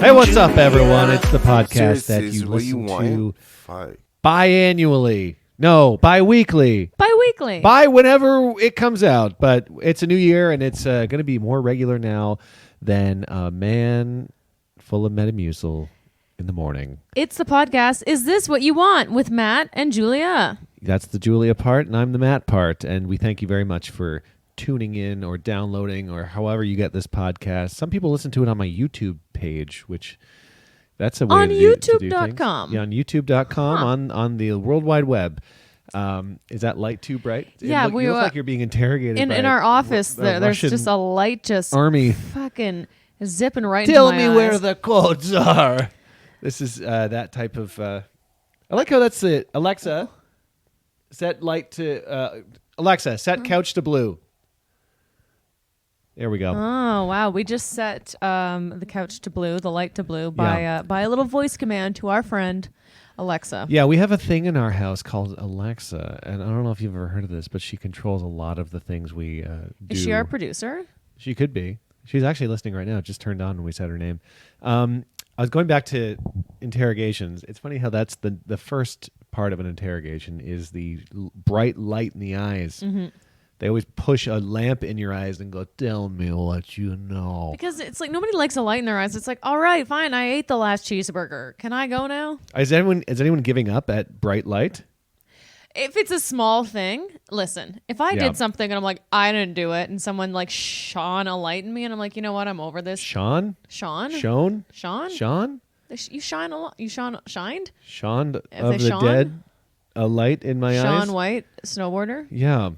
Hey, what's up, everyone? It's the podcast that you listen to biannually. No, bi-weekly. Bi-weekly. By whenever it comes out. But it's a new year, and it's going to be more regular now than a man full of Metamucil in the morning. It's the podcast, Is This What You Want? With Matt and Julia. That's the Julia part, and I'm the Matt part. And we thank you very much for tuning in or downloading or however you get this podcast. Some people listen to it on my YouTube page, which that's a way on to do YouTube.com. Yeah, on YouTube.com, on the World Wide Web. Is that light too bright? Yeah, you look like you're being interrogated in our office. There's Russian just a light just army fucking zipping right Tell into my me eyes. where the codes are. This is that type of... I like how that's it. Alexa, set light to... Alexa, set couch to blue. There we go. Oh, wow. We just set the couch to blue, the light to blue, by a little voice command to our friend, Alexa. Yeah, we have a thing in our house called Alexa, and I don't know if you've ever heard of this, but she controls a lot of the things we do. Is she our producer? She could be. She's actually listening right now. It just turned on when we said her name. I was going back to interrogations. It's funny how that's the first part of an interrogation is the bright light in the eyes. Mm-hmm. They always push a lamp in your eyes and go, tell me what you know. Because it's like nobody likes a light in their eyes. It's like, all right, fine, I ate the last cheeseburger. Can I go now? Is anyone giving up at bright light? If it's a small thing, listen, if I did something and I'm like, I didn't do it, and someone like shone a light in me and I'm like, you know what, I'm over this. Sean? Sean? Sean? Sean? Sean? You shine a lot. You shined? Sean of If the Sean? dead, a light in my eyes? Sean White, snowboarder? Yeah.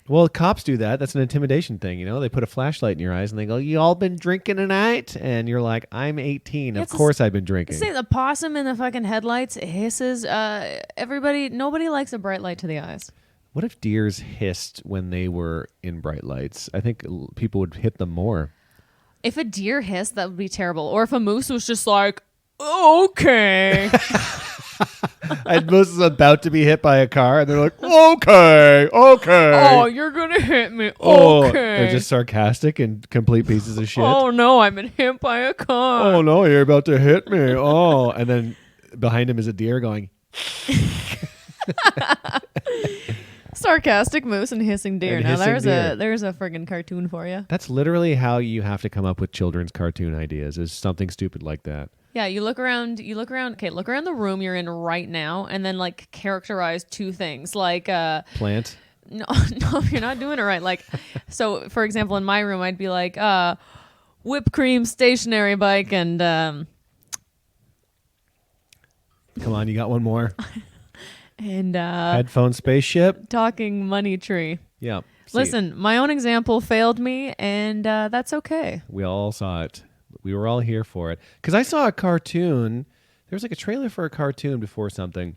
Well, cops do that. That's an intimidation thing, you know? They put a flashlight in your eyes and they go, you all been drinking tonight? And you're like, I'm 18. Of course I've been drinking. Say the possum in the fucking headlights hisses. Nobody likes a bright light to the eyes. What if deers hissed when they were in bright lights? I think people would hit them more. If a deer hissed, that would be terrible. Or if a moose was just like, okay. And Moose is about to be hit by a car, and they're like, okay. Oh, you're going to hit me. Oh, okay. they're just sarcastic and complete pieces of shit. Oh, no, I've been hit by a car. Oh, no, you're about to hit me. Oh, and then behind him is a deer going... Sarcastic moose and hissing deer. And now hissing there's a friggin' cartoon for you. That's literally how you have to come up with children's cartoon ideas, is something stupid like that. Yeah, you look around. Okay, look around the room you're in right now, and then like characterize two things, like Plant. No, you're not doing it right. Like, so for example, in my room, I'd be like, whipped cream stationary bike, and Come on, you got one more. and Headphone spaceship. talking money tree. Yeah. See, Listen, my own example failed me, and that's okay. we all saw it. We were all here for it. Because I saw a cartoon. There was like a trailer for a cartoon before something.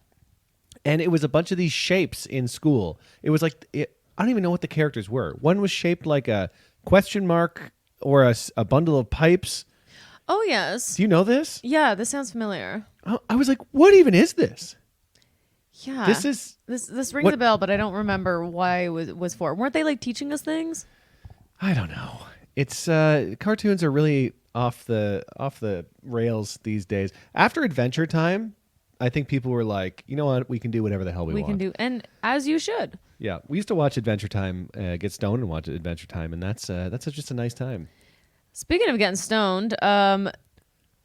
And it was a bunch of these shapes in school. It was like, I don't even know what the characters were. One was shaped like a question mark or a bundle of pipes. Oh, yes. Do you know this? Yeah, this sounds familiar. I was like, what even is this? Yeah. This rings a bell, but I don't remember why it was for. Weren't they like teaching us things? I don't know. It's cartoons are really off the rails these days. After Adventure Time, I think people were like, you know what, we can do whatever the hell we want. We can do, and as you should. Yeah, we used to watch Adventure Time, get stoned and watch Adventure Time, and that's just a nice time. Speaking of getting stoned,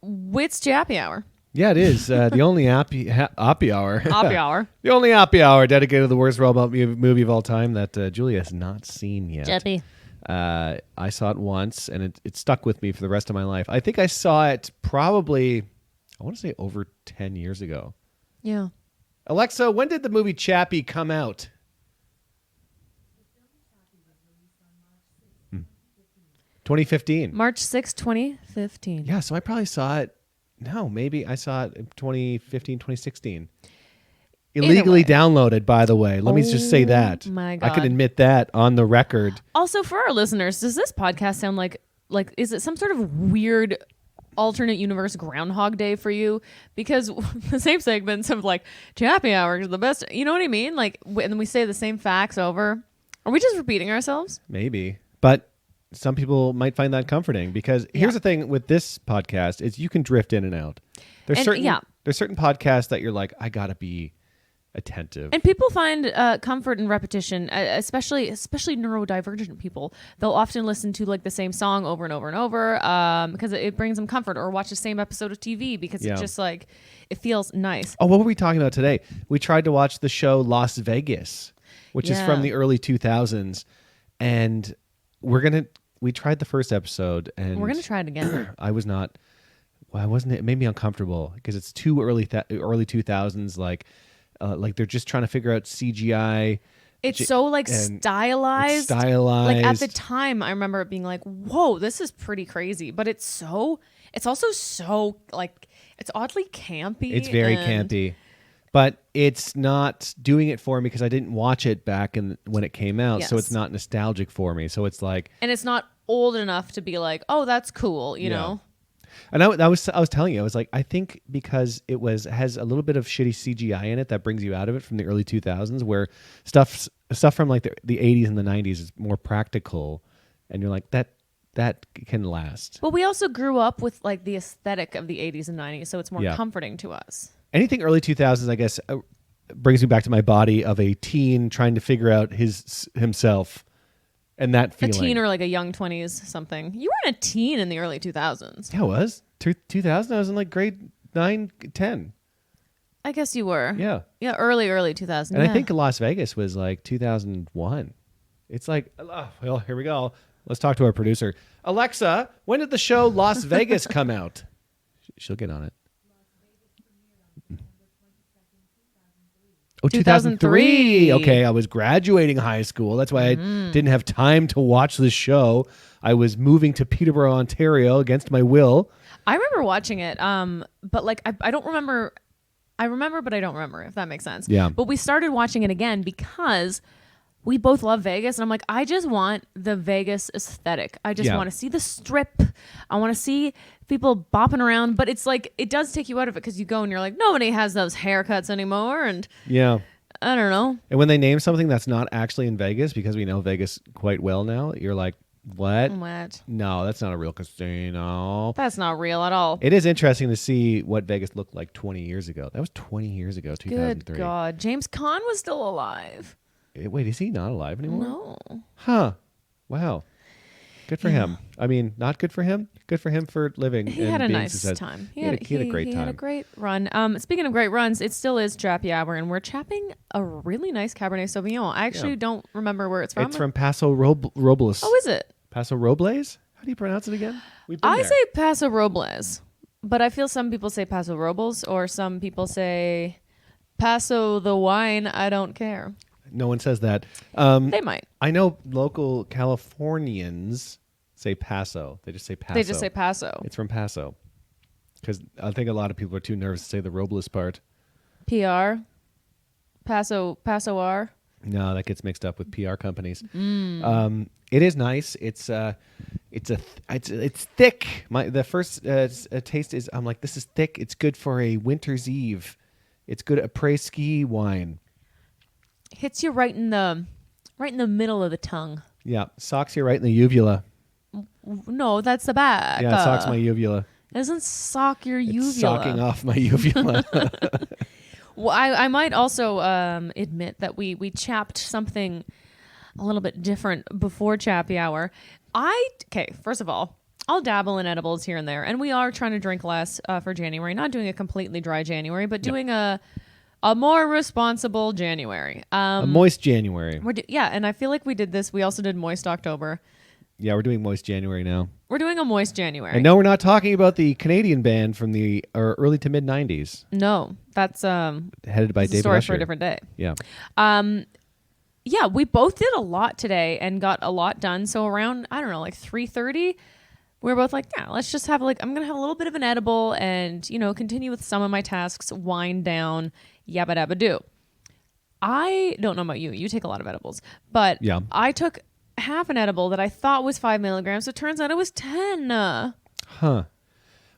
Wits Jappy Hour. Yeah, it is the only Appy Hour. Happy hour. The only Appy Hour dedicated to the worst robot movie of all time that Julia has not seen yet. Jappy. I saw it once, and it stuck with me for the rest of my life. I think I saw it probably, I want to say over 10 years ago. Yeah. Alexa, when did the movie Chappie come out? 2015. March 6, 2015. Yeah, so I probably saw it. No, maybe I saw it in 2015, 2016. Illegally downloaded, by the way. Let me just say that. My God. I can admit that on the record. Also, for our listeners, does this podcast sound like is it some sort of weird alternate universe Groundhog Day for you? Because the same segments of like Chappy Hour is the best. You know what I mean? Like, and then we say the same facts over. Are we just repeating ourselves? Maybe. But some people might find that comforting because here's the thing with this podcast is you can drift in and out. There's certain podcasts that you're like, I gotta be attentive. And people find comfort in repetition, especially neurodivergent people. They'll often listen to like the same song over and over and over because it brings them comfort, or watch the same episode of TV because it's just like it feels nice. Oh, what were we talking about today? We tried to watch the show Las Vegas, which is from the early 2000s, and we tried the first episode, and we're gonna try it again. I wasn't. It made me uncomfortable because it's too early 2000s, like they're just trying to figure out CGI. It's so like stylized. Like at the time, I remember it being like, "Whoa, this is pretty crazy," but it's also so like it's oddly campy. It's very campy, but it's not doing it for me because I didn't watch it back when it came out, so it's not nostalgic for me. So it's like, and it's not old enough to be like, "Oh, that's cool," you know. And I was telling you, I was like, I think because it has a little bit of shitty CGI in it that brings you out of it from the early 2000s, where stuff from like the 80s and the 90s is more practical, and you're like that can last. But we also grew up with like the aesthetic of the 80s and 90s, so it's more comforting to us. Anything early 2000s, I guess, brings me back to my body of a teen trying to figure out himself. And that feeling. A teen or like a young 20s something. You weren't a teen in the early 2000s. Yeah, I was. 2000, I was in like grade 9, 10. I guess you were. Yeah. Yeah, early 2000. And I think Las Vegas was like 2001. It's like, well, here we go. Let's talk to our producer. Alexa, when did the show Las Vegas come out? She'll get on it. Oh, 2003. Okay, I was graduating high school. That's why I didn't have time to watch the show. I was moving to Peterborough, Ontario against my will. I remember watching it, but like I don't remember. I remember, but I don't remember, if that makes sense. Yeah. But we started watching it again because we both love Vegas. And I'm like, I just want the Vegas aesthetic. I just want to see the strip. I want to see people bopping around. But it's like, it does take you out of it because you go and you're like, nobody has those haircuts anymore. And I don't know. And when they name something that's not actually in Vegas, because we know Vegas quite well now, you're like, what? No, that's not a real casino. That's not real at all. It is interesting to see what Vegas looked like 20 years ago. That was 20 years ago, 2003. Good God. James Caan was still alive. Wait, is he not alive anymore? No. Huh. Wow. Good for him. I mean, not good for him. Good for him for living. He had a nice time. He had a great time. He had a great run. Speaking of great runs, it still is Chappy Hour, and we're chapping a really nice Cabernet Sauvignon. I actually don't remember where it's from. It's from Paso Robles. Oh, is it? Paso Robles? How do you pronounce it again? I say Paso Robles, but I feel some people say Paso Robles, or some people say Paso the wine. I don't care. No one says that. They might. I know local Californians say Paso. They just say Paso. They just say Paso. It's from Paso. Because I think a lot of people are too nervous to say the Robles part. PR? Paso R? No, that gets mixed up with PR companies. It is nice. It's thick. The first taste is, I'm like, this is thick. It's good for a winter's eve. It's good après ski wine. Hits you right in the middle of the tongue. Yeah, socks you right in the uvula. No, that's the back. Yeah, it socks my uvula. It doesn't sock your uvula. It's socking off my uvula. Well, I might also admit that we chapped something a little bit different before Chappy Hour. First of all, I'll dabble in edibles here and there, and we are trying to drink less for January. Not doing a completely dry January, but doing a more responsible January. A moist January. And I feel like we did this. We also did Moist October. Yeah, we're doing Moist January now. We're doing a Moist January. And no, we're not talking about the Canadian band from the early to mid 90s. No, that's headed by David story Usher. for a different day. Yeah. Yeah, we both did a lot today and got a lot done. So around, I don't know, like 3:30, we were both like, yeah, let's just have I'm going to have a little bit of an edible and, continue with some of my tasks, wind down, yabba dabba do. I don't know about you. You take a lot of edibles. But I took half an edible that I thought was 5 milligrams. It turns out it was 10. Huh.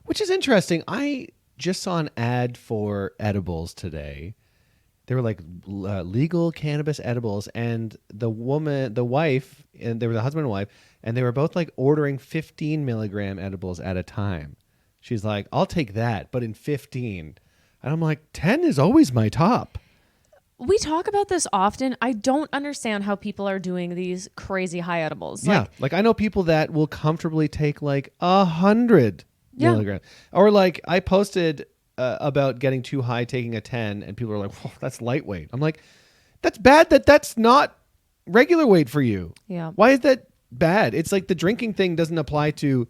Which is interesting. I just saw an ad for edibles today. they were like legal cannabis edibles, and the wife, and they were the husband and wife, and they were both like ordering 15 milligram edibles at a time. She's like, I'll take that, but in 15. And I'm like, 10 is always my top. We talk about this often. I don't understand how people are doing these crazy high edibles. Yeah, like I know people that will comfortably take like 100 milligrams. Or like I posted about getting too high, taking a 10, and people are like, "Whoa, that's lightweight." I'm like, that's bad that's not regular weight for you. Yeah. Why is that bad? It's like the drinking thing doesn't apply to,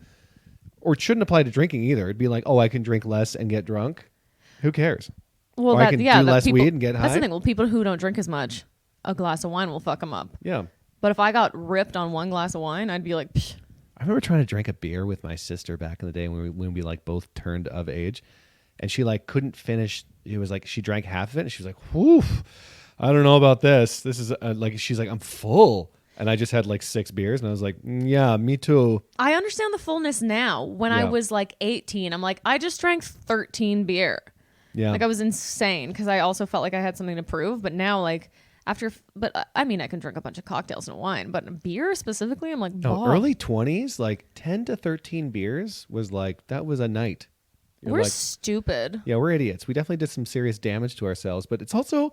or it shouldn't apply to drinking either. It'd be like, oh, I can drink less and get drunk. Who cares? Well, or I can do less weed and get high. That's the thing. Well, people who don't drink as much, a glass of wine will fuck them up. Yeah. But if I got ripped on one glass of wine, I'd be like, psh. I remember trying to drink a beer with my sister back in the day when we like both turned of age, and she like couldn't finish. It was like she drank half of it, and she was like, "Whew, I don't know about this. This is like," she's like, "I'm full," and I just had like 6 beers, and I was like, "Yeah, me too." I understand the fullness now. When I was like 18, I'm like, I just drank 13 beer. Yeah, like I was insane because I also felt like I had something to prove. But now, like I mean, I can drink a bunch of cocktails and wine, but beer specifically, I'm like, no, early 20s, like 10 to 13 beers was like that was a night. We're like, stupid. Yeah, we're idiots. We definitely did some serious damage to ourselves, but it's also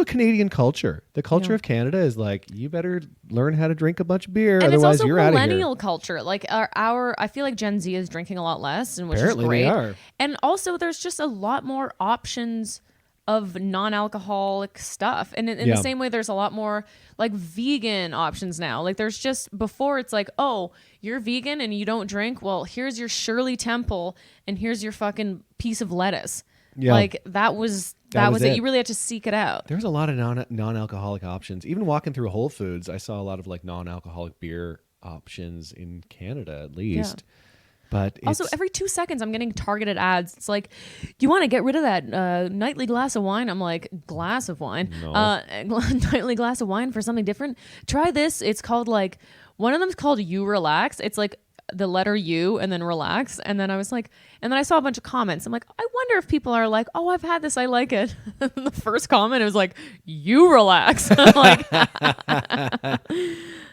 Canadian culture. The culture of Canada is like, you better learn how to drink a bunch of beer, and otherwise it's also you're out of here. Millennial culture. Like I feel like Gen Z is drinking a lot less, and which Apparently is great. They are. And also, there's just a lot more options of non-alcoholic stuff, and in the same way there's a lot more like vegan options now. Like there's just, before it's like, oh, you're vegan and you don't drink, well, here's your Shirley Temple and here's your fucking piece of lettuce. Like that was it. You really had to seek it out. There's a lot of non-alcoholic options. Even walking through Whole Foods, I saw a lot of like non-alcoholic beer options in Canada, at least. But also, every 2 seconds, I'm getting targeted ads. It's like, you want to get rid of that nightly glass of wine? I'm like, glass of wine? No. Nightly glass of wine for something different? Try this. It's called like, one of them's called You Relax. It's like the letter U and then relax. And then I was like, and then I saw a bunch of comments. I'm like, I wonder if people are like, oh, I've had this, I like it. The first comment, it was like, You Relax. I'm like,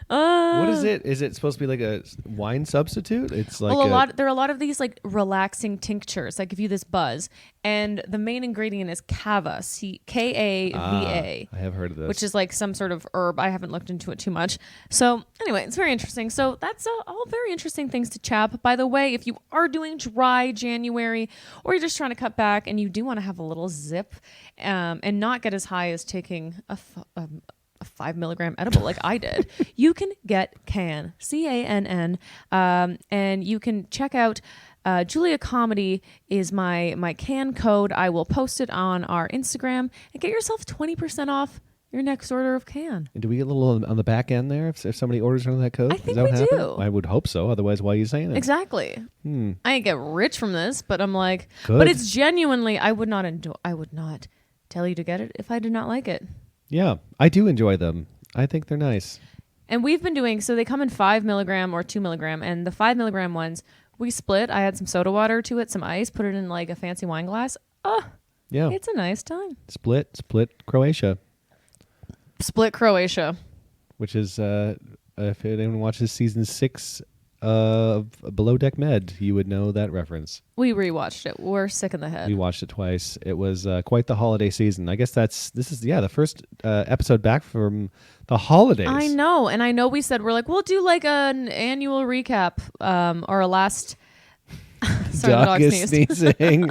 what is it? Is it supposed to be like a wine substitute? It's like there are a lot of these like relaxing tinctures that give you this buzz, and the main ingredient is kava, Kava. I have heard of this, which is like some sort of herb. I haven't looked into it too much. So anyway, it's very interesting. So that's all very interesting things to chap. By the way, if you are doing dry January, or you're just trying to cut back and you do want to have a little zip, and not get as high as taking a 5 milligram edible like I did, you can get CANN, CANN, and you can check out Julia Comedy is my CANN code. I will post it on our Instagram, and get yourself 20% off your next order of CANN. And do we get a little on the back end there if somebody orders under that code? I think is that we what happened? do. I would hope so. Otherwise, why are you saying it? Exactly. I ain't get rich from this, but I'm like, Good. but it's genuinely, I would not tell you to get it if I did not like it. Yeah, I do enjoy them. I think they're nice. And we've been doing, so they come in 5 milligram or 2 milligram, and the 5 milligram ones, we split. I had some soda water to it, some ice, put it in like a fancy wine glass. Yeah, it's a nice time. Split Croatia. Split Croatia. Which is, if anyone watches season 6 of Below Deck Med, you would know that reference. We rewatched it. We're sick in the head. We watched it twice. It was quite the holiday season. I guess this is the first episode back from the holidays. I know, and I know we said we're like, we'll do like an annual recap, or a last. Sorry, the dog sneezing.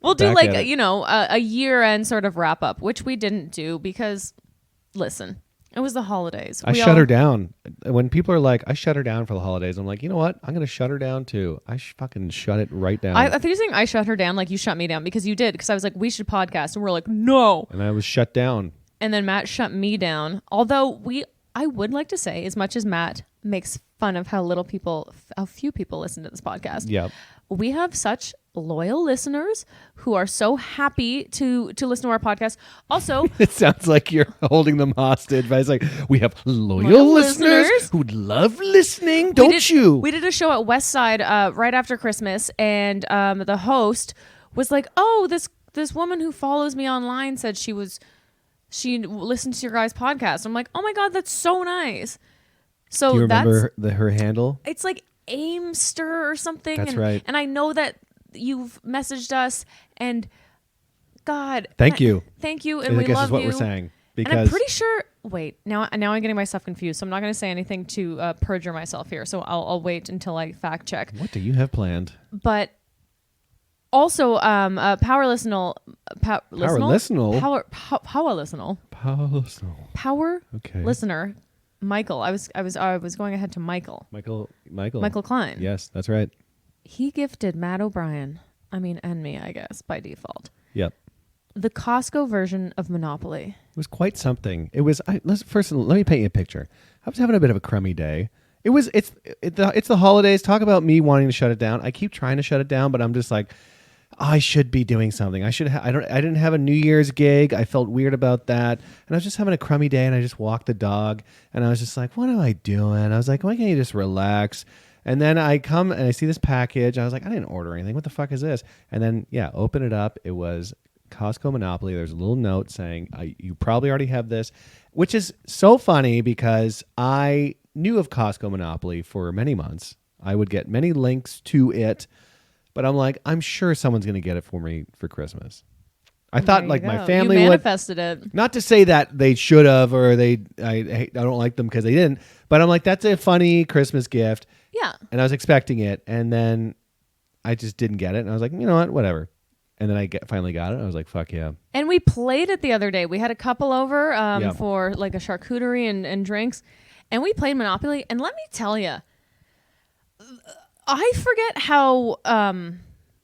We'll do like a year-end sort of wrap-up, which we didn't do because, listen, it was the holidays. I shut her down. When people are like, I shut her down for the holidays, I'm like, you know what? I'm going to shut her down too. I fucking shut it right down. I think you're saying I shut her down like you shut me down, because you did, because I was like, we should podcast. And we're like, no. And I was shut down. And then Matt shut me down. Although I would like to say, as much as Matt makes fun of how few people listen to this podcast. Yeah. We have such loyal listeners who are so happy to listen to our podcast. Also, it sounds like you're holding them hostage, but it's like, we have loyal listeners who love listening, don't you? We did a show at Westside right after Christmas, and the host was like, oh, this woman who follows me online said she listened to your guys' podcast. I'm like, oh my God, that's so nice. So Do you remember her handle? It's like Aimster or something. That's right. And I know that you've messaged us, and God, Thank you. Thank you, and I we guess love is what you. we're saying. And Because I'm pretty sure. Wait, now I'm getting myself confused, so I'm not going to say anything to perjure myself here. So I'll wait until I fact check. what do you have planned? But also, power listenal, Power listenal? power Okay. listener, Michael. I was going ahead to Michael Michael. Klein. Yes, that's right. He gifted Matt O'Brien. And me, I guess, by default. Yep. The Costco version of Monopoly. It was quite something. It was. First, let me paint you a picture. I was having a bit of a crummy day. It's the holidays. Talk about me wanting to shut it down. I keep trying to shut it down, but I'm just like, I should be doing something. I didn't have a New Year's gig. I felt weird about that, and I was just having a crummy day. And I just walked the dog, and I was just like, what am I doing? I was like, why can't you just relax? And then I come and I see this package. I was like, I didn't order anything. What the fuck is this? And then open it up. It was Costco Monopoly. There's a little note saying, you probably already have this, which is so funny because I knew of Costco Monopoly for many months. I would get many links to it, but I'm like, I'm sure someone's going to get it for me for Christmas. I thought like my family you would. manifested it. Not to say that they should have or I don't like them because they didn't, but I'm like, that's a funny Christmas gift. Yeah. And I was expecting it, and then I just didn't get it, and I was like, you know what, whatever. And then I finally got it. And I was like, fuck yeah. And we played it the other day. We had a couple over Yeah. for like a charcuterie and drinks, and we played Monopoly. And let me tell you, I forget how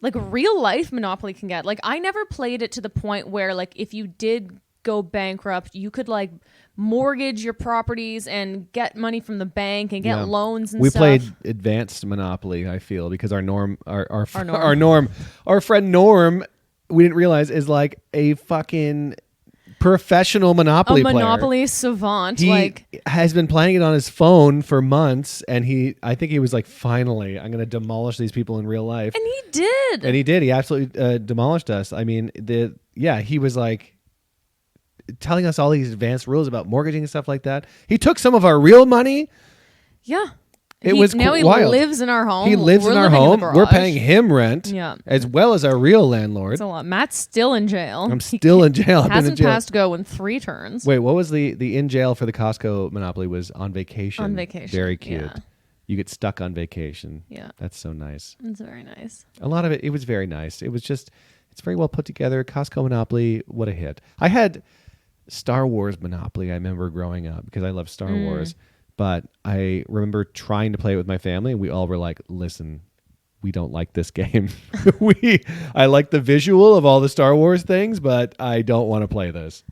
like real life Monopoly can get. Like I never played it to the point where like if you did go bankrupt, you could like mortgage your properties and get money from the bank and get loans and we stuff. played advanced Monopoly, I feel, because our Norm. our friend Norm, we didn't realize is like a fucking professional Monopoly player. Monopoly savant. He has been playing it on his phone for months, and I think he was like, finally, I'm going to demolish these people in real life. And he did. And he did. He absolutely demolished us. I mean, he was like telling us all these advanced rules about mortgaging and stuff like that. He took some of our real money. Yeah. It was now he wild. lives in our home. He lives in our home. We're paying him rent, as well as our real landlord. That's a lot. Matt's still in jail. I'm still in jail. I've been in Hasn't jail. passed go in 3 turns. Wait, what was the in jail for the Costco Monopoly was on vacation. On vacation. Very cute. Yeah. You get stuck on vacation. Yeah. That's so nice. It's very nice. A lot of it was very nice. It was just, it's very well put together. Costco Monopoly, what a hit. I had Star Wars Monopoly, I remember growing up because I love Star Wars. But I remember trying to play it with my family, and we all were like, listen, we don't like this game. I like the visual of all the Star Wars things, but I don't want to play this.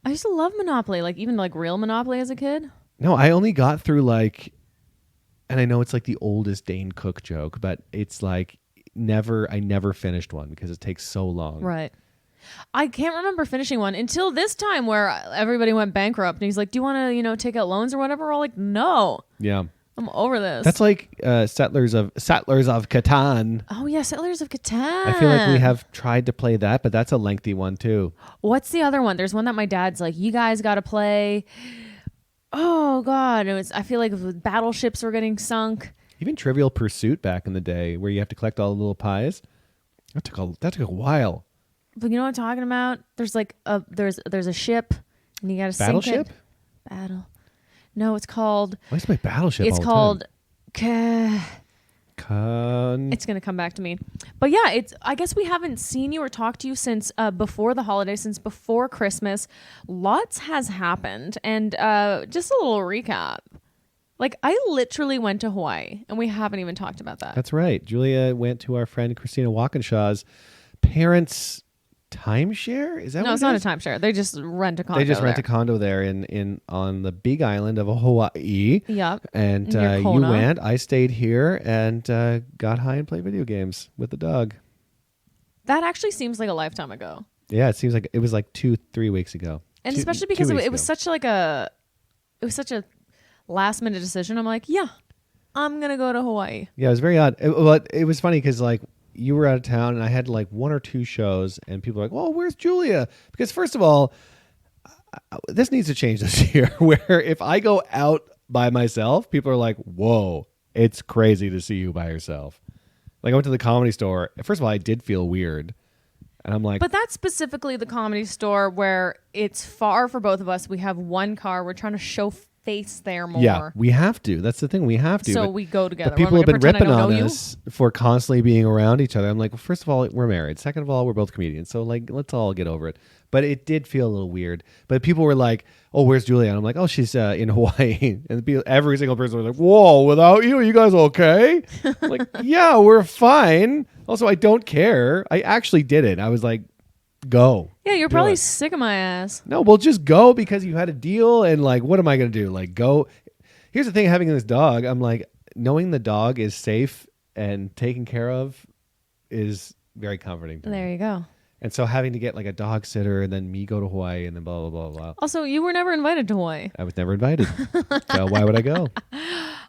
I used to love Monopoly, like even like real Monopoly as a kid. No, I only got through like, and I know it's like the oldest Dane Cook joke, but it's like I never finished one because it takes so long. Right. I can't remember finishing one until this time where everybody went bankrupt, and he's like, do you want to, take out loans or whatever? We're all like, no. Yeah. I'm over this. That's like Settlers of Catan. Oh yeah, Settlers of Catan. I feel like we have tried to play that, but that's a lengthy one too. What's the other one? There's one that my dad's like, you guys got to play. Oh God, I feel like battleships were getting sunk. Even Trivial Pursuit back in the day, where you have to collect all the little pies. That took a while. But you know what I'm talking about? There's like there's a ship, and you got to sink it. Battleship? Battle. No, it's called. I used to play Battleship. It's all called. the time. It's gonna come back to me, but yeah, I guess we haven't seen you or talked to you since before the holidays, since before Christmas. Lots has happened, and just a little recap. Like I literally went to Hawaii, and we haven't even talked about that. That's right. Julia went to our friend Christina Walkinshaw's parents' timeshare. Is that no? what It's not a timeshare. They just rent a condo. They just rent there. a condo there in on the big island of Hawaii. Yep. And Near you Kona. went. I stayed here and got high and played video games with the dog. That actually seems like a lifetime ago. Yeah, it seems like it was like 2-3 weeks ago. And Two- especially 2 because weeks it was ago. such a last minute decision. I'm like, yeah, I'm gonna go to Hawaii. Yeah, it was very odd. It was funny because like you were out of town and I had like one or two shows and people were like, well, where's Julia? Because first of all, this needs to change this year where if I go out by myself, people are like, whoa, it's crazy to see you by yourself. Like I went to the Comedy Store. First of all, I did feel weird. And I'm like, but that's specifically the Comedy Store where it's far for both of us. We have one car. We're trying to show face there more. yeah, we have to. That's the thing. We have to. So but, we go together. but people Well, have I'm been gonna pretend ripping I don't on know us for constantly being around each other. I'm like, well, first of all, we're married. Second of all, we're both comedians. So like, let's all get over it. But it did feel a little weird. But people were like, oh, where's Julia? And I'm like, oh, she's in Hawaii. And every single person was like, whoa, without you, are you guys okay? I'm like, yeah, we're fine. Also, I don't care. I actually did it. I was like, go. Yeah, you're Do probably it. sick of my ass. No, well, just go because you had a deal. And like, what am I going to do? Like, go. Here's the thing, having this dog, I'm like, knowing the dog is safe and taken care of is very comforting to me. There you go. And so having to get like a dog sitter and then me go to Hawaii and then blah, blah, blah, blah. Also, you were never invited to Hawaii. I was never invited. So why would I go?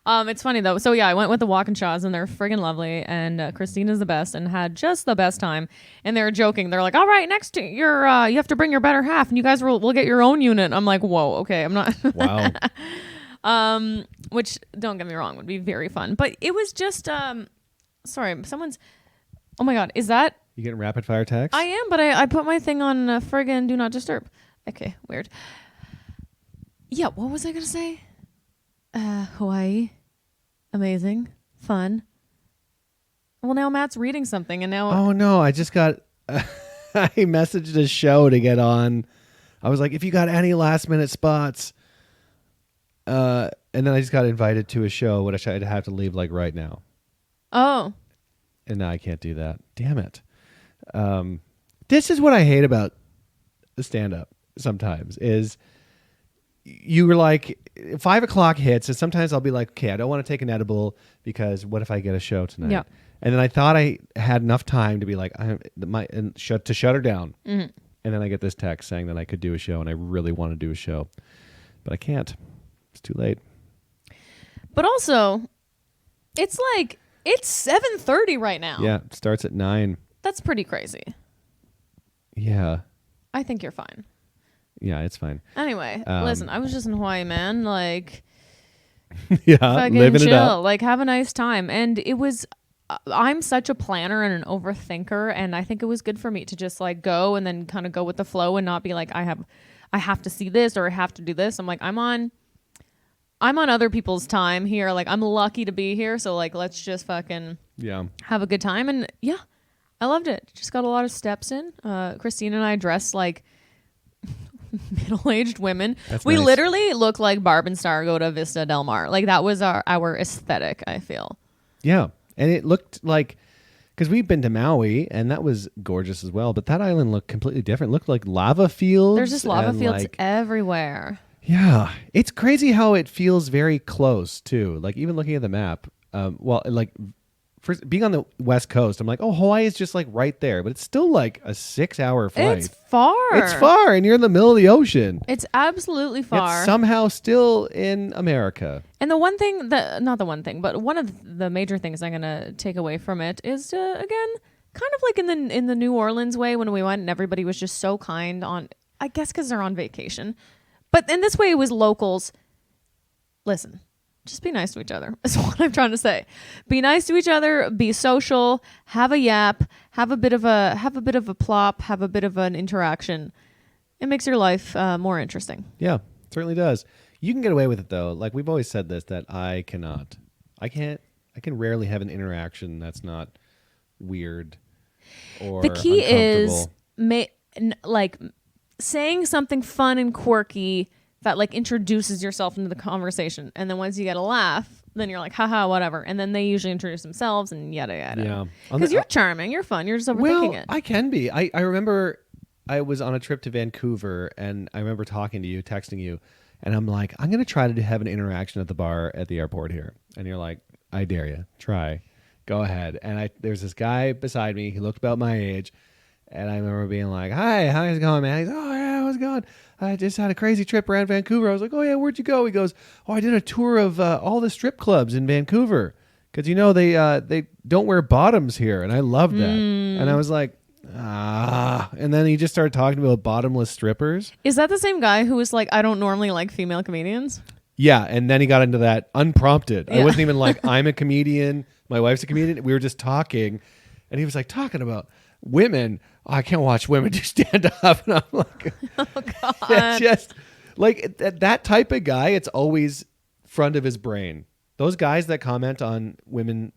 It's funny though. So yeah, I went with the Walkinshaws and they're friggin' lovely. And Christina's the best and had just the best time. And they were joking. They're like, "All right, next your you have to bring your better half, and you guys will get your own unit." I'm like, "Whoa, okay, I'm not." Wow. Which don't get me wrong, would be very fun. But it was just sorry, someone's. Oh my god, is that? You getting rapid fire text? I am, but I put my thing on friggin' do not disturb. Okay, weird. Yeah, what was I gonna say? Hawaii, amazing, fun. Well, now Matt's reading something, and now Oh no, I just got. I messaged a show to get on. I was like, if you got any last minute spots. And then I just got invited to a show, which I'd have to leave like right now. oh, And now I can't do that. Damn it. This is what I hate about the stand-up sometimes is you were like 5 o'clock hits and sometimes I'll be like, okay, I don't want to take an edible because what if I get a show tonight? Yeah. And then I thought I had enough time to be like, to shut her down. mm-hmm. And then I get this text saying that I could do a show and I really want to do a show, but I can't. It's too late. But also, it's like it's 7:30 right now. Yeah. It starts at 9. That's pretty crazy. Yeah. I think you're fine. Yeah. It's fine. Anyway, listen, I was just in Hawaii, man. Like, Yeah. fucking Living chill. it up. Like, have a nice time. And it was, I'm such a planner and an overthinker, and I think it was good for me to just like go and then kind of go with the flow and not be like, I have to see this or I have to do this. I'm like, I'm on other people's time here. Like, I'm lucky to be here. So like, let's just fucking Yeah. have a good time. And yeah, I loved it. Just got a lot of steps in. Christine and I dressed like middle-aged women. That's we nice. literally look like Barb and Star go to Vista Del Mar. Like that was our aesthetic, I feel. Yeah. And it looked like, because we've been to Maui and that was gorgeous as well, but that island looked completely different. It looked like lava fields. There's just lava and, fields like, everywhere. yeah. It's crazy how it feels very close too. Like even looking at the map, like first being on the West Coast, I'm like, oh, Hawaii is just like right there, but it's still like a 6-hour flight. It's far. It's far and you're in the middle of the ocean. It's absolutely far. It's somehow still in America. And the one thing that, not the one thing, but one of the major things I'm going to take away from it is, again, kind of like in the New Orleans way when we went and everybody was just so kind on, I guess because they're on vacation. But in this way, it was locals. Listen, just be nice to each other. That's what I'm trying to say. Be nice to each other. Be social. Have a yap. Have a bit of a plop. Have a bit of an interaction. It makes your life more interesting. Yeah, it certainly does. You can get away with it though. Like we've always said this, that I cannot. I can rarely have an interaction that's not weird or The key is uncomfortable. like saying something fun and quirky that like introduces yourself into the conversation, and then once you get a laugh, then you're like, haha, whatever, and then they usually introduce themselves and yada yada. Yeah. Because you're charming, you're fun, you're just overthinking Well, it. I can be. I remember I was on a trip to Vancouver and I remember talking to you, texting you, and I'm like, I'm going to try to have an interaction at the bar at the airport here. And you're like, I dare you. Try. Go ahead. And there's this guy beside me. He looked about my age. And I remember being like, hi, how's it going, man? He's, oh, yeah, how's it going? I just had a crazy trip around Vancouver. I was like, oh, yeah, where'd you go? He goes, oh, I did a tour of all the strip clubs in Vancouver. because they don't wear bottoms here, and I love that. And I was like, and then he just started talking about bottomless strippers. Is that the same guy who was like, I don't normally like female comedians? Yeah, and then he got into that unprompted. Yeah. I wasn't even like, I'm a comedian, my wife's a comedian. We were just talking, and he was like talking about women. Oh, I can't watch women do stand up, and I'm like, Oh God. it's just like that type of guy. It's always front of his brain. Those guys that comment on women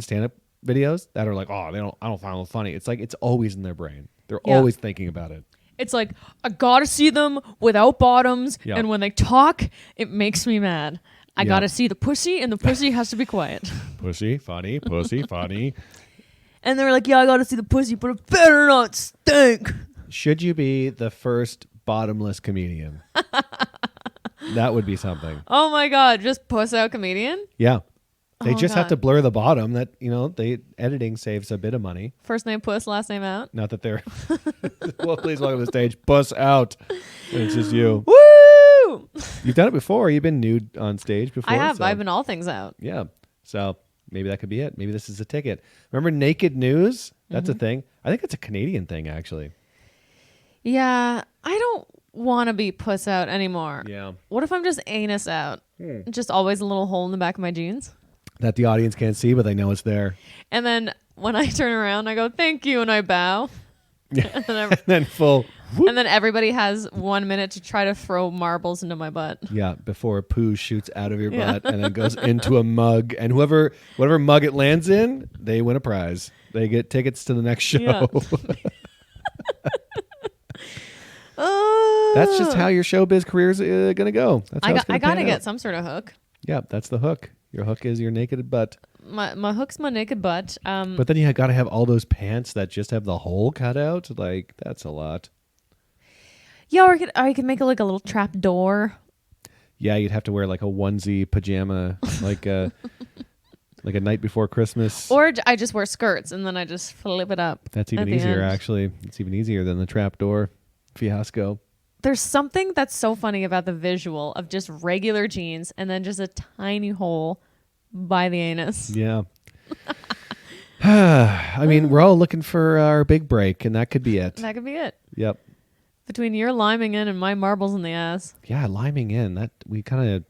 stand up videos that are like, oh, I don't find it funny. It's like it's always in their brain. They're Yeah. always thinking about it. It's like, I gotta see them without bottoms, Yeah. and when they talk, it makes me mad. I Yeah. gotta see the pussy, and the pussy has to be quiet. Pussy funny, pussy funny. And they were like, yeah, I gotta see the pussy, but it better not stink. Should you be the first bottomless comedian? That would be something. Oh my God, just puss out comedian? Yeah. They Oh, just have God. to blur the bottom. That editing saves a bit of money. First name puss, last name out. Not that they're well, please welcome to the stage. Puss out. And it's just you. Woo! You've done it before. You've been nude on stage before. I have. so- I've been all things out. Yeah. So maybe that could be it. Maybe this is a ticket. Remember Naked News? That's a thing. I think it's a Canadian thing, actually. Yeah, I don't want to be puss out anymore. Yeah. What if I'm just anus out? Just always a little hole in the back of my jeans. That the audience can't see, but they know it's there. And then when I turn around, I go, thank you, and I bow. Yeah. And then, And then full. and then everybody has 1 minute to try to throw marbles into my butt. Yeah, before a poo shoots out of your Yeah. butt and then goes into a mug, and whatever mug it lands in, they win a prize. They get tickets to the next show. Yeah. That's just how your showbiz career's gonna go. That's how it's I gonna gotta pan get out. some sort of hook. Yeah, that's the hook. Your hook is your naked butt. My hook's my naked butt. But then you got to have all those pants that just have the hole cut out. Like that's a lot. Yeah, or I could make it like a little trap door. Yeah, you'd have to wear like a onesie pajama, like like a night before Christmas. Or I just wear skirts and then I just flip it up. That's at even the easier, end. actually. It's even easier than the trapdoor fiasco. There's something that's so funny about the visual of just regular jeans and then just a tiny hole by the anus. Yeah. I mean, we're all looking for our big break, and that could be it. That could be it. Yep. Between your liming in and my marbles in the ass. Yeah, liming in. That we kind of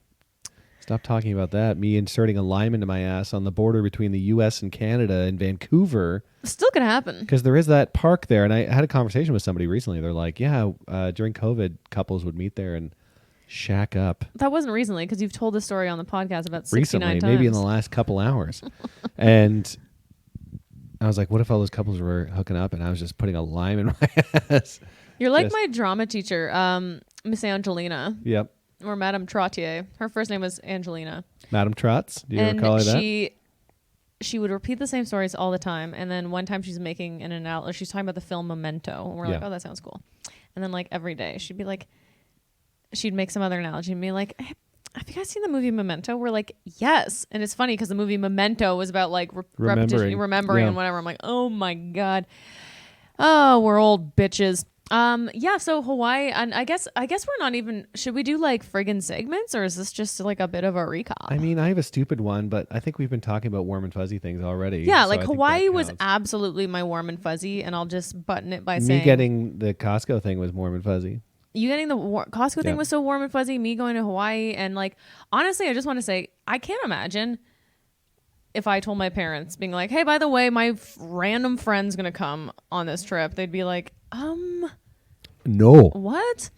stopped talking about that. Me inserting a lime into my ass on the border between the U.S. and Canada in Vancouver, Still could happen. because there is that park there. And I had a conversation with somebody recently. They're like, yeah, during COVID, couples would meet there and shack up. That wasn't recently because you've told the story on the podcast about 69 Recently, times. maybe in the last couple hours. And I was like, what if all those couples were hooking up and I was just putting a lime in my ass? You're like Just- my drama teacher, Miss Angelina, Yep. or Madame Trottier. Her first name was Angelina. Madam Trots? Do you and ever call her that? she would repeat the same stories all the time. And then one time she's making an analogy. She's talking about the film Memento. And we're like, Yeah. oh, that sounds cool. And then like every day she'd be like, she'd make some other analogy and be like, hey, have you guys seen the movie Memento? We're like, yes. And it's funny because the movie Memento was about like repetition, remembering Yeah. and whatever. I'm like, oh my God. Oh, we're old bitches. Yeah, so Hawaii, and I guess we're not even, should we do like friggin' segments, or is this just like a bit of a recap? I mean, I have a stupid one, but I think we've been talking about warm and fuzzy things already. Yeah, so like I think Hawaii that was counts. absolutely my warm and fuzzy, and I'll just button it by Me saying getting the Costco thing was warm and fuzzy. you getting the Costco thing Yeah. was so warm and fuzzy. Me going to Hawaii, and like honestly, I just want to say I can't imagine if I told my parents, being like, "Hey, by the way, my random friend's gonna come on this trip." They'd be like, No. what?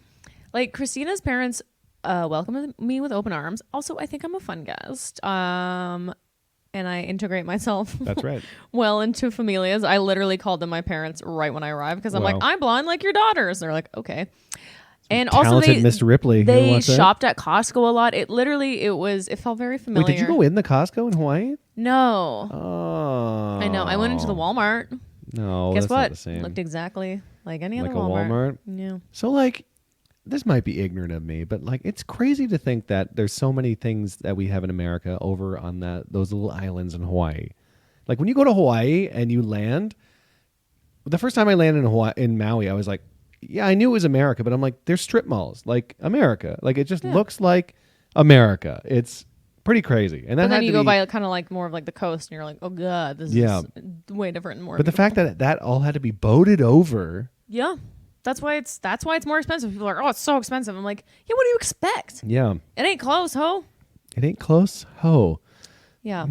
Like Christina's parents welcomed me with open arms. Also, I think I'm a fun guest. And I integrate myself That's right. well into familias. I literally called them my parents right when I arrived because I'm Wow. like, I'm blonde like your daughters. They're like, okay. And also Talented Mr. Ripley. You they want that? shopped at Costco a lot. It felt very familiar. Wait, did you go in the Costco in Hawaii? No. Oh. I know. I went into the Walmart. No, Guess that's what? not the same. Looked exactly like any Like other a Walmart? Yeah. So, like, this might be ignorant of me, but like, it's crazy to think that there's so many things that we have in America over on those little islands in Hawaii. Like, when you go to Hawaii and you land, the first time I landed in Maui, I was like, yeah, I knew it was America, but I'm like, there's strip malls, like America. Like, it just Yeah. looks like America. It's pretty crazy. And that But then had you to go be, by kind of like more of like the coast, and you're like, oh god, this Yeah. is way different and more. but the fact that that all had to be boated over. yeah, that's why it's more expensive. People are like, oh, it's so expensive. I'm like, yeah, what do you expect? Yeah. It ain't close, ho. It ain't close. Ho. Yeah,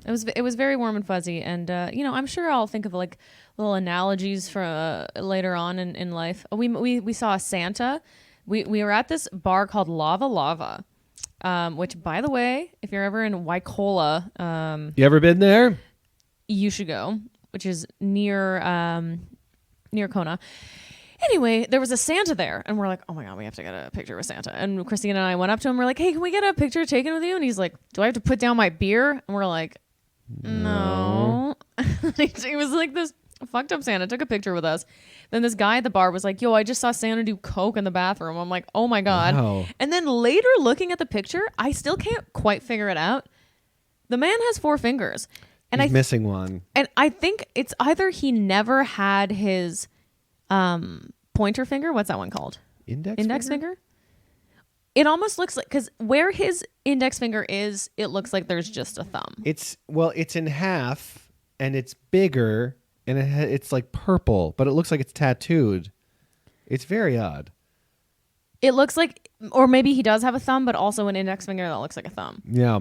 it was very warm and fuzzy, and I'm sure I'll think of like little analogies for later on in life. We saw a Santa. We were at this bar called Lava Lava, which, by the way, if you're ever in Waikola, You ever been there? you should go, which is near Kona. Anyway, there was a Santa there, and we're like, oh my god, we have to get a picture with Santa. And Christina and I went up to him. We're like, hey, can we get a picture taken with you? And he's like, do I have to put down my beer? And we're like, no. He was like this fucked up Santa, took a picture with us. Then this guy at the bar was like, yo, I just saw Santa do coke in the bathroom. I'm like, oh my god. Wow. And then later, looking at the picture, I still can't quite figure it out. The man has 4 fingers, and He's missing one. and I think it's either he never had his pointer finger. What's that one called? Index Finger? It almost looks like, because where his index finger is, it looks like there's just a thumb. It's in half and it's bigger and it's like purple, but it looks like it's tattooed. It's very odd. It looks like, or maybe he does have a thumb, but also an index finger that looks like a thumb. Yeah.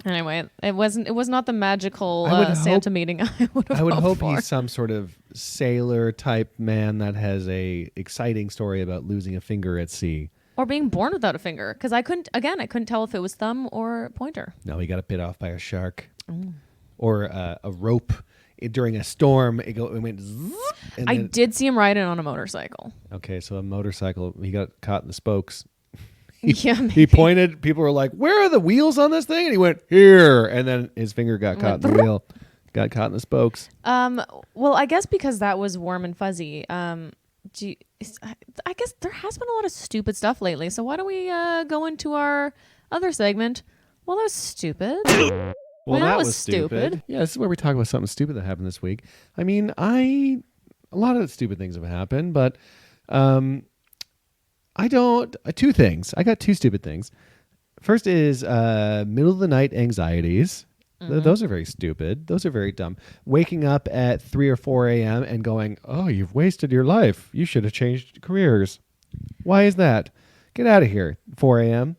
Anyway, it was not the magical I would Santa meeting I would have I would hoped hope for. he's some sort of sailor type man that has a exciting story about losing a finger at sea. Or being born without a finger, because I couldn't tell if it was thumb or pointer. No, he got bit off by a shark or a rope during a storm. It went. Zzz, and I then- did see him riding on a motorcycle. Okay, so a motorcycle. He got caught in the spokes. Yeah, He maybe. pointed. People were like, "Where are the wheels on this thing?" And he went here, and then his finger got caught in the wheel. Got caught in the spokes. Well, I guess because that was warm and fuzzy. I guess there has been a lot of stupid stuff lately. So why don't we go into our other segment? Well, that was stupid. Well, that that was was stupid. Yeah, this is where we talk about something stupid that happened this week. I mean, a lot of stupid things have happened, but I don't. Two things. I got 2 stupid things. First is middle of the night anxieties. Those are very stupid. Those are very dumb. Waking up at 3 or 4 a.m. and going, "Oh, you've wasted your life. You should have changed careers." Why is that? Get out of here. 4 a.m.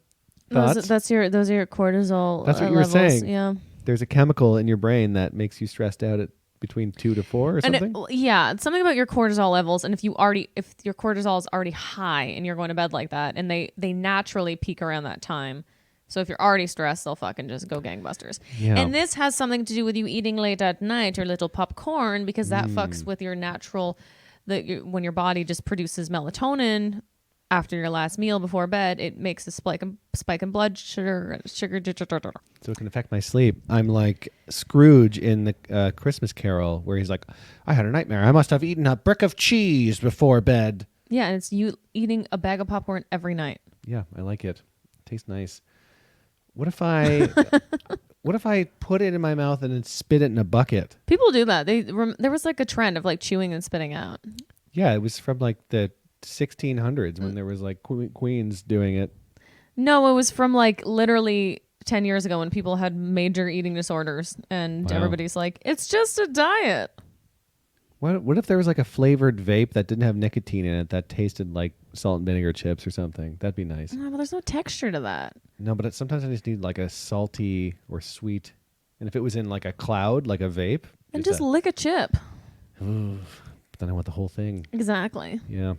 Thoughts? Those are your cortisol. That's what you were levels. saying. Yeah. There's a chemical in your brain that makes you stressed out at between 2 to 4 or something. It's something about your cortisol levels, and if your cortisol is already high and you're going to bed like that, and they naturally peak around that time. So if you're already stressed, they'll fucking just go gangbusters. Yeah. And this has something to do with you eating late at night or little popcorn, because that fucks with your natural, when your body just produces melatonin after your last meal before bed, it makes a spike in blood sugar. So it can affect my sleep. I'm like Scrooge in the Christmas Carol, where he's like, "I had a nightmare. I must have eaten a brick of cheese before bed." Yeah, and it's you eating a bag of popcorn every night. Yeah, I like it. Tastes nice. What if I put it in my mouth and then spit it in a bucket? People do that. There was like a trend of like chewing and spitting out. Yeah, it was from like the 1600s when there was like queens doing it. No, it was from like literally 10 years ago when people had major eating disorders, and Wow. everybody's like, it's just a diet. What if there was like a flavored vape that didn't have nicotine in it that tasted like salt and vinegar chips or something? That'd be nice. No, but there's no texture to that. No, but sometimes I just need like a salty or sweet. And if it was in like a cloud, like a vape, And just lick a chip. then I want the whole thing. Exactly. Yeah.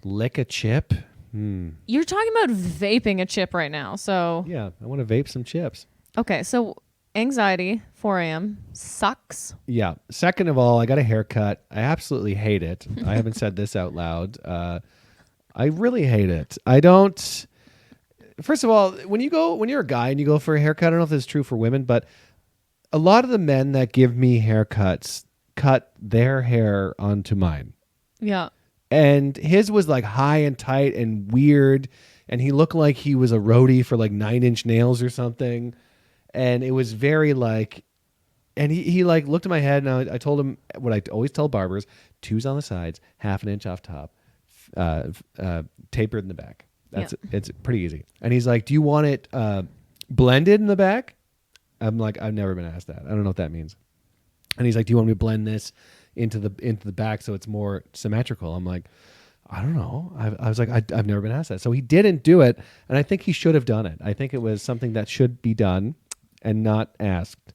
Lick a chip? You're talking about vaping a chip right now. So, Yeah, I want to vape some chips. okay. So anxiety, 4 a.m. sucks. Yeah. Second of all, I got a haircut. I absolutely hate it. I haven't said this out loud. I really hate it. I don't. First of all, when you're a guy and you go for a haircut, I don't know if this is true for women, but a lot of the men that give me haircuts cut their hair onto mine. Yeah. And his was like high and tight and weird. And he looked like he was a roadie for like 9 Inch Nails or something. And it was very like, and he like looked at my head, and I told him what I always tell barbers: 2s on the sides, half an inch off top, tapered in the back. It's pretty easy. And he's like, "Do you want it blended in the back. I'm like, I've never been asked that. I don't know what that means. And he's like, do you want me to blend this into the back so it's more symmetrical? I'm like, I don't know. I was like, I've never been asked that. So he didn't do it, and I think he should have done it. I think it was something that should be done and not asked.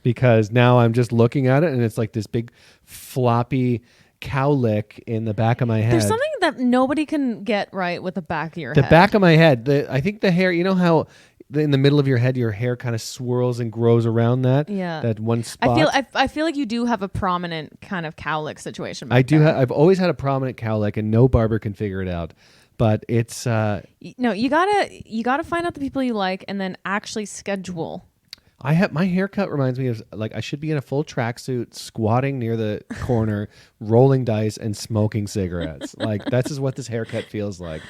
Because now I'm just looking at it, and it's like this big floppy cowlick in the back of my head. There's something that nobody can get right with the back of your The head. back of my head. I think the hair. You know how in the middle of your head, your hair kind of swirls and grows around that. Yeah. That one spot. I feel like you do have a prominent kind of cowlick situation. I do. Back there. I've always had a prominent cowlick, and no barber can figure it out. But it's No, you gotta find out the people you like, and then actually schedule. I have my haircut reminds me of like I should be in a full tracksuit, squatting near the corner, rolling dice and smoking cigarettes. Like that's just what this haircut feels like.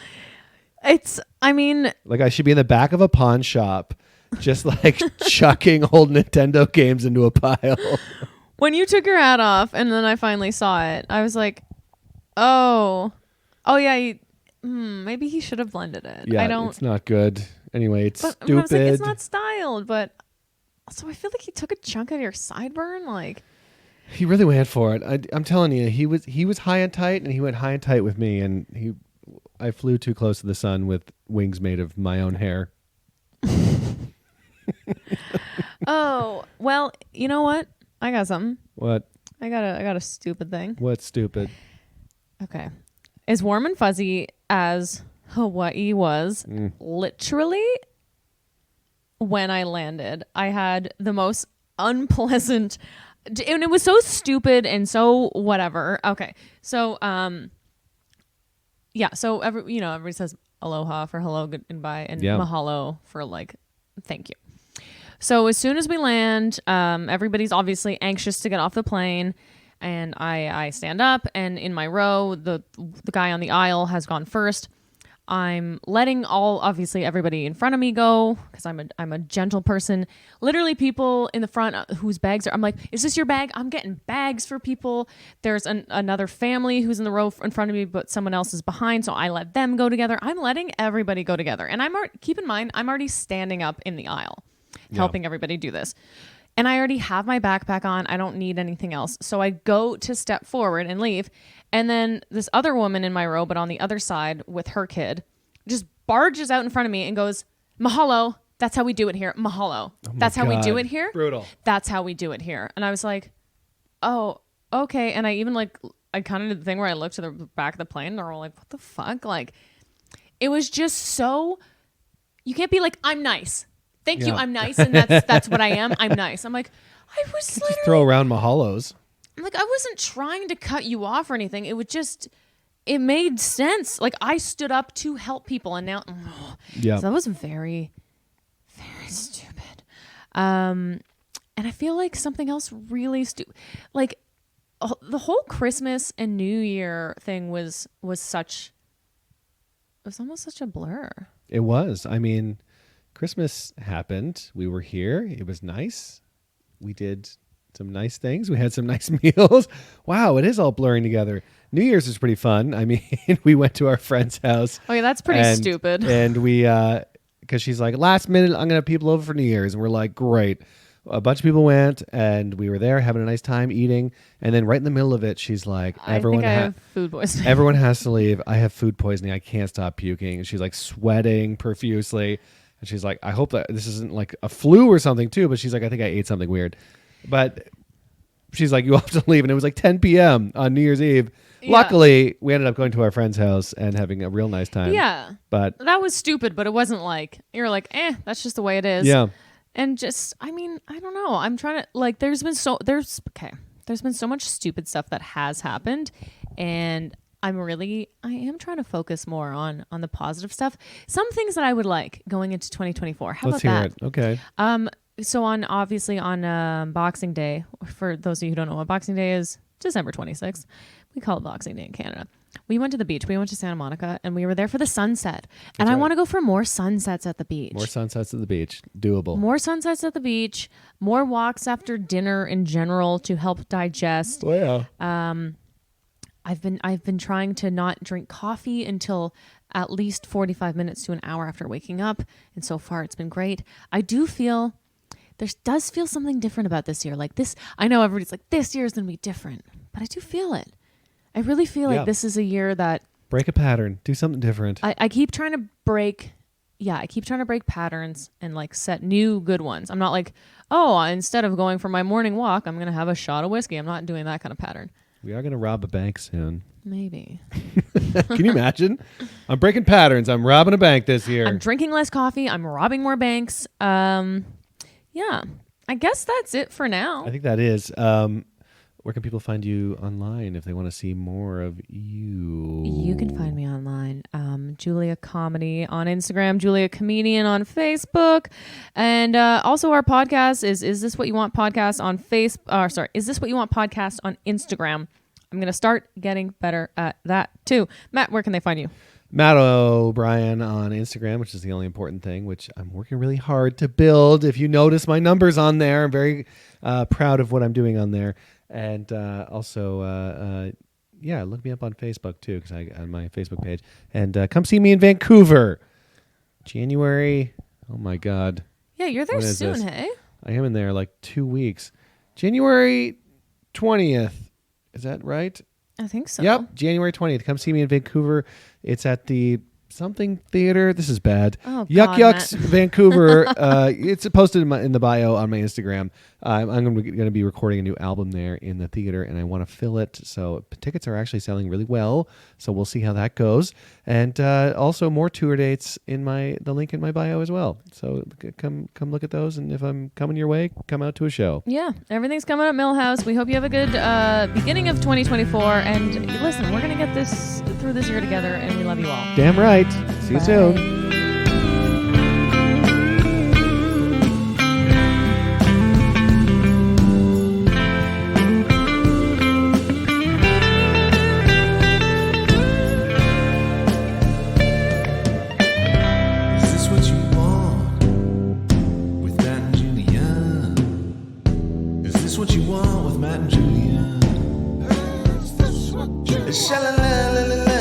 I mean, Like I should be in the back of a pawn shop, just like chucking old Nintendo games into a pile. when you took your hat off, and then I finally saw it, I was like, oh yeah, maybe he should have blended it. Yeah, I don't. it's not good. Anyway, it's But I stupid. was like, it's not styled, but also I feel like he took a chunk of your sideburn. Like, He really went for it. I'm telling you, he was high and tight, and he went high and tight with me, and I flew too close to the sun with wings made of my own hair. oh well, you know what? I got something. What? I got a stupid thing. What's stupid? Okay, as warm and fuzzy as Hawaii was, literally, when I landed, I had the most unpleasant, and it was so stupid and so whatever. Okay, so yeah, so everybody says aloha for hello, goodbye, and mahalo for like thank you. So as soon as we land, everybody's obviously anxious to get off the plane, and I stand up, and in my row, the guy on the aisle has gone first. I'm letting obviously everybody in front of me go because I'm a gentle person. Literally, people in the front whose bags are, I'm like, is this your bag? I'm getting bags for people. There's another family who's in the row in front of me, but someone else is behind, so I let them go together. I'm letting everybody go together, and keep in mind, I'm already standing up in the aisle, helping everybody do this. And I already have my backpack on. I don't need anything else. So I go to step forward and leave. And then this other woman in my row, but on the other side with her kid, just barges out in front of me and goes, mahalo. That's how we do it here. Mahalo. That's how we do it here. Brutal. That's how we do it here. And I was like, oh, okay. And I even I kind of did the thing where I looked to the back of the plane and they're all like, what the fuck? Like, it was just so, you can't be like, I'm nice. Thank you. I'm nice. And that's what I am. I'm nice. I'm like, I was literally Just throw around mahalos. like, I wasn't trying to cut you off or anything. It would it made sense. Like, I stood up to help people, and now, Yeah. So that was very, very stupid. And I feel like something else really stupid, like the whole Christmas and New Year thing was almost such a blur. It was. I mean, Christmas happened. We were here. It was nice. We did some nice things. We had some nice meals. Wow, it is all blurring together. New Year's was pretty fun. I mean, we went to our friend's house. Oh yeah, that's pretty stupid. And we, because she's like, last minute, I'm going to have people over for New Year's. And we're like, great. A bunch of people went, and we were there having a nice time eating. And then right in the middle of it, she's like, I think I have food poisoning. Everyone has to leave. I have food poisoning. I can't stop puking. And she's like sweating profusely. And she's like, I hope that this isn't like a flu or something too. But she's like, I think I ate something weird. But she's like, you have to leave. And it was like 10 p.m. on New Year's Eve. Yeah. Luckily, we ended up going to our friend's house and having a real nice time. Yeah. But that was stupid, but it wasn't like, you're like, that's just the way it is. yeah. And just, I mean, I don't know. I'm trying to, like, there's been so much stupid stuff that has happened. And I am trying to focus more on the positive stuff. Some things that I would like going into 2024. How Let's about hear that? it. Okay. So on Boxing Day, for those of you who don't know what Boxing Day is, December 26th. We call it Boxing Day in Canada. We went to the beach. We went to Santa Monica, and we were there for the sunset. And I want to go for more sunsets at the beach. More sunsets at the beach. Doable. More sunsets at the beach. More walks after dinner in general to help digest. Oh, yeah. I've been trying to not drink coffee until at least 45 minutes to an hour after waking up. And so far, it's been great. I do feel does feel something different about this year. Like this, I know everybody's like, this year is going to be different, but I do feel it. I really feel like this is a year that break a pattern, do something different. I keep trying to break. Yeah, I keep trying to break patterns and like set new good ones. I'm not like, oh, instead of going for my morning walk, I'm going to have a shot of whiskey. I'm not doing that kind of pattern. We are going to rob a bank soon. Maybe. Can you imagine? I'm breaking patterns. I'm robbing a bank this year. I'm drinking less coffee. I'm robbing more banks. Yeah, I guess that's it for now. I think that is. Where can people find you online if they want to see more of you? You can find me online. Julia Comedy on Instagram, Julia Comedian on Facebook. And also our podcast is This What You Want podcast on Is This What You Want podcast on Instagram. I'm going to start getting better at that too. Matt, where can they find you? Matt O'Brien on Instagram, which is the only important thing, which I'm working really hard to build. If you notice my numbers on there, I'm very proud of what I'm doing on there. And also, look me up on Facebook too, because I on my Facebook page. And come see me in Vancouver, January. Oh my God! Yeah, you're there soon, hey? I am in there like 2 weeks. January 20th. Is that right? I think so. Yep, January 20th. Come see me in Vancouver. It's at the something theater. This is bad. Oh, Yuck God, Yucks Matt. Vancouver. It's posted in the bio on my Instagram. I'm going to be recording a new album there in the theater, and I want to fill it. So tickets are actually selling really well. So we'll see how that goes. And also more tour dates in the link in my bio as well. So come look at those. And if I'm coming your way, come out to a show. Yeah, everything's coming up Millhouse. We hope you have a good beginning of 2024. And listen, we're going to get this through this year together, and we love you all. Damn right. See you soon. What you want with Matt and Julia? Sha-la-la-la-la-la.